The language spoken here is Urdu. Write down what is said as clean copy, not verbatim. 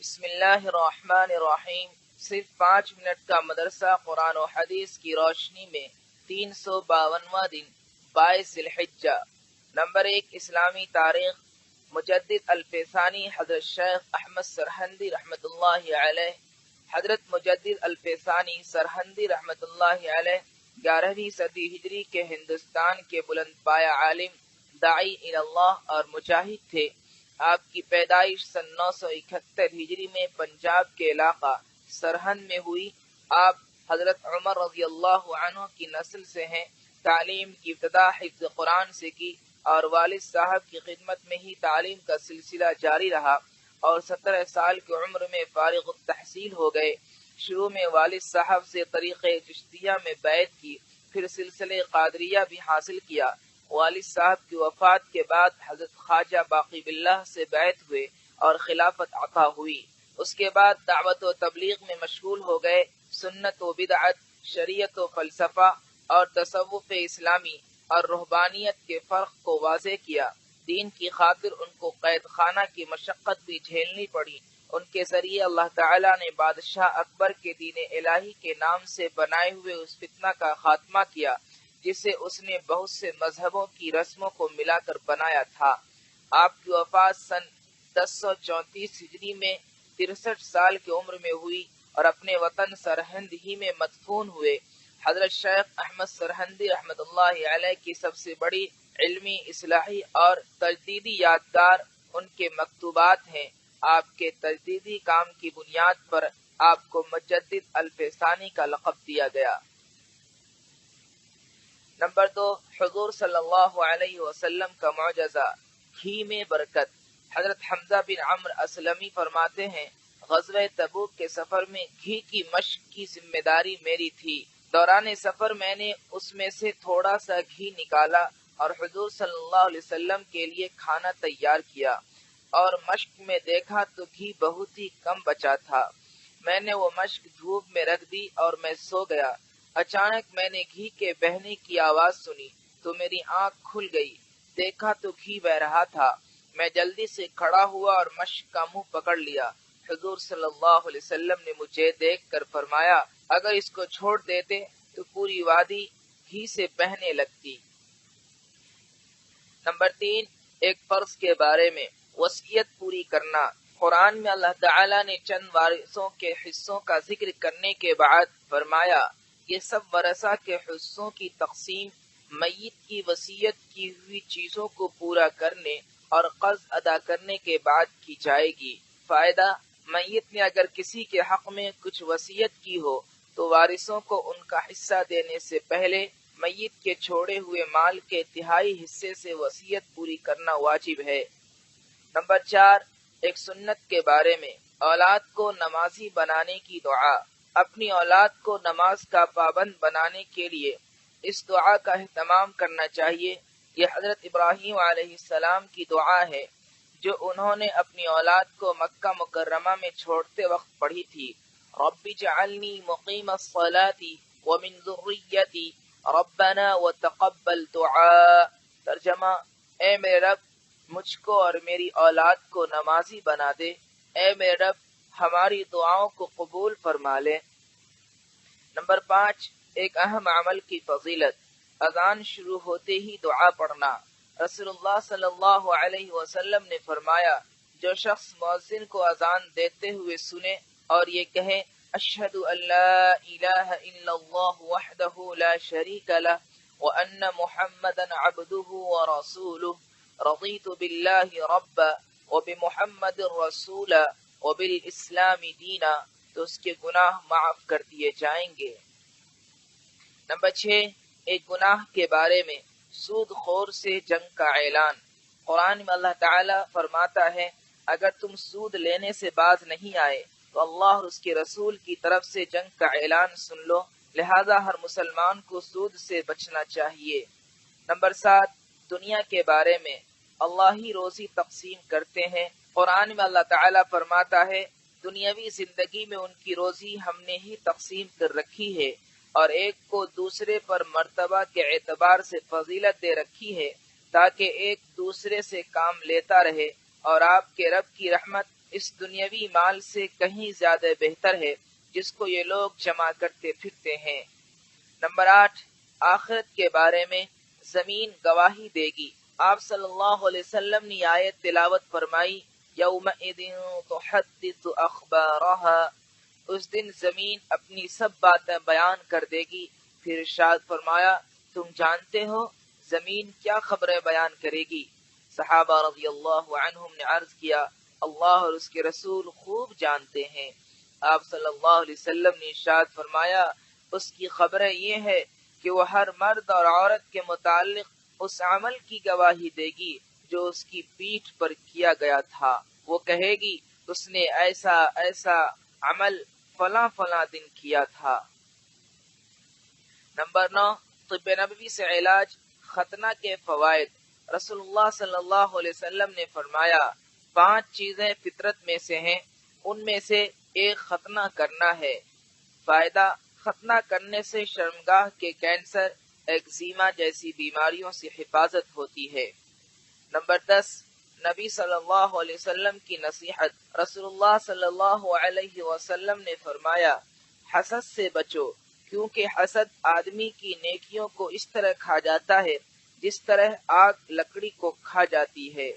بسم اللہ الرحمن الرحیم۔ صرف 5 منٹ کا مدرسہ قرآن و حدیث کی روشنی میں 352واں دن 22 ذی الحجہ۔ نمبر 1 اسلامی تاریخ۔ مجدد الفیسانی حضرت شیخ احمد سرہندی رحمۃ اللہ علیہ۔ حضرت مجدد الفیسانی سرہندی رحمۃ اللہ علیہ 11ویں صدی ہجری کے ہندوستان کے بلند پایہ عالم، داعی اللہ اور مجاہد تھے۔ آپ کی پیدائش سن 971 ہجری میں پنجاب کے علاقہ سرہند میں ہوئی۔ آپ حضرت عمر رضی اللہ عنہ کی نسل سے ہیں۔ تعلیم کی ابتدا حفظ قرآن سے کی اور والد صاحب کی خدمت میں ہی تعلیم کا سلسلہ جاری رہا اور 17 سال کی عمر میں فارغ التحصیل ہو گئے۔ شروع میں والد صاحب سے طریقہ چشتیہ میں بیعت کی، پھر سلسلہ قادریہ بھی حاصل کیا۔ والد صاحب کی وفات کے بعد حضرت خواجہ باقی باللہ سے بیعت ہوئے اور خلافت عطا ہوئی۔ اس کے بعد دعوت و تبلیغ میں مشغول ہو گئے۔ سنت و بدعت، شریعت و فلسفہ اور تصوف اسلامی اور رہبانیت کے فرق کو واضح کیا۔ دین کی خاطر ان کو قید خانہ کی مشقت بھی جھیلنی پڑی۔ ان کے ذریعے اللہ تعالیٰ نے بادشاہ اکبر کے دین الہی کے نام سے بنائے ہوئے اس فتنہ کا خاتمہ کیا جسے اس نے بہت سے مذہبوں کی رسموں کو ملا کر بنایا تھا۔ آپ کی وفات سن 1034 ہجری میں 63 سال کی عمر میں ہوئی اور اپنے وطن سرہند ہی میں مدفون ہوئے۔ حضرت شیخ احمد سرہندی رحمۃ اللہ علیہ کی سب سے بڑی علمی، اصلاحی اور تجدیدی یادگار ان کے مکتوبات ہیں۔ آپ کے تجدیدی کام کی بنیاد پر آپ کو مجدد الفیسانی کا لقب دیا گیا۔ نمبر 2 حضور صلی اللہ علیہ وسلم کا معجزہ، گھی میں برکت۔ حضرت حمزہ بن عمرو اسلمی فرماتے ہیں، غزوہ تبوک کے سفر میں گھی کی مشق کی ذمہ داری میری تھی۔ دوران سفر میں نے اس میں سے تھوڑا سا گھی نکالا اور حضور صلی اللہ علیہ وسلم کے لیے کھانا تیار کیا اور مشق میں دیکھا تو گھی بہت ہی کم بچا تھا۔ میں نے وہ مشق دھوپ میں رکھ دی اور میں سو گیا۔ اچانک میں نے گھی کے بہنے کی آواز سنی تو میری آنکھ کھل گئی، دیکھا تو گھی بہ رہا تھا۔ میں جلدی سے کھڑا ہوا اور مشق کا منہ پکڑ لیا۔ حضور صلی اللہ علیہ وسلم نے مجھے دیکھ کر فرمایا، اگر اس کو چھوڑ دیتے تو پوری وادی گھی سے بہنے لگتی۔ نمبر 3 ایک فرض کے بارے میں، وصیت پوری کرنا۔ قرآن میں اللہ تعالیٰ نے چند وارثوں کے حصوں کا ذکر کرنے کے بعد فرمایا، یہ سب ورثہ کے حصوں کی تقسیم میت کی وصیت کی ہوئی چیزوں کو پورا کرنے اور قرض ادا کرنے کے بعد کی جائے گی۔ فائدہ، میت نے اگر کسی کے حق میں کچھ وصیت کی ہو تو وارثوں کو ان کا حصہ دینے سے پہلے میت کے چھوڑے ہوئے مال کے تہائی حصے سے وصیت پوری کرنا واجب ہے۔ نمبر 4 ایک سنت کے بارے میں، اولاد کو نمازی بنانے کی دعا۔ اپنی اولاد کو نماز کا پابند بنانے کے لیے اس دعا کا اہتمام کرنا چاہیے۔ یہ حضرت ابراہیم علیہ السلام کی دعا ہے جو انہوں نے اپنی اولاد کو مکہ مکرمہ میں چھوڑتے وقت پڑھی تھی۔ رب اجعلنی مقیم الصلاۃ ومن ذریتی ربنا وتقبل دعاء۔ ترجمہ، اے میرے رب مجھ کو اور میری اولاد کو نمازی بنا دے، اے میرے رب ہماری دعاؤں کو قبول فرما لے۔ نمبر 5 ایک اہم عمل کی فضیلت، اذان شروع ہوتے ہی دعا پڑھنا۔ رسول اللہ صلی اللہ علیہ وسلم نے فرمایا، جو شخص مؤذن کو اذان دیتے ہوئے سنے اور یہ کہے، اشہد ان لا الہ الا اللہ وحدہ لا شریک لہ وان محمدا عبدہ ورسولہ رضیت باللہ ربا وبمحمد رسولا وبالاسلام دینا، تو اس کے گناہ معاف کر دیے جائیں گے۔ نمبر 6 ایک گناہ کے بارے میں، سود خور سے جنگ کا اعلان۔ قرآن میں اللہ تعالیٰ فرماتا ہے، اگر تم سود لینے سے باز نہیں آئے تو اللہ اور اس کے رسول کی طرف سے جنگ کا اعلان سن لو، لہذا ہر مسلمان کو سود سے بچنا چاہیے۔ نمبر 7 دنیا کے بارے میں، اللہ ہی روزی تقسیم کرتے ہیں۔ قرآن میں اللہ تعالیٰ فرماتا ہے، دنیاوی زندگی میں ان کی روزی ہم نے ہی تقسیم کر رکھی ہے اور ایک کو دوسرے پر مرتبہ کے اعتبار سے فضیلت دے رکھی ہے تاکہ ایک دوسرے سے کام لیتا رہے اور آپ کے رب کی رحمت اس دنیاوی مال سے کہیں زیادہ بہتر ہے جس کو یہ لوگ جمع کرتے پھرتے ہیں۔ نمبر 8، آخرت کے بارے میں زمین گواہی دے گی۔ آپ صلی اللہ علیہ وسلم نے آیت تلاوت فرمائی، یومئذ تحدث اخبارها، اس دن زمین اپنی سب باتیں بیان کر دے گی۔ پھر ارشاد فرمایا، تم جانتے ہو زمین کیا خبریں بیان کرے گی؟ صحابہ رضی اللہ عنہم نے عرض کیا، اللہ اور اس کے رسول خوب جانتے ہیں۔ آپ صلی اللہ علیہ وسلم نے ارشاد فرمایا، اس کی خبریں یہ ہے کہ وہ ہر مرد اور عورت کے متعلق اس عمل کی گواہی دے گی جو اس کی پیٹھ پر کیا گیا تھا۔ وہ کہے گی، اس نے ایسا ایسا عمل فلاں فلاں دن کیا تھا۔ نمبر 9، طب نبوی سے علاج، ختنہ کے فوائد۔ رسول اللہ صلی اللہ علیہ وسلم نے فرمایا، 5 چیزیں فطرت میں سے ہیں، ان میں سے ایک ختنہ کرنا ہے۔ فائدہ، ختنہ کرنے سے شرمگاہ کے کینسر، ایکزیما جیسی بیماریوں سے حفاظت ہوتی ہے۔ نمبر 10، نبی صلی اللہ علیہ وسلم کی نصیحت۔ رسول اللہ صلی اللہ علیہ وسلم نے فرمایا، حسد سے بچو، کیونکہ حسد آدمی کی نیکیوں کو اس طرح کھا جاتا ہے جس طرح آگ لکڑی کو کھا جاتی ہے۔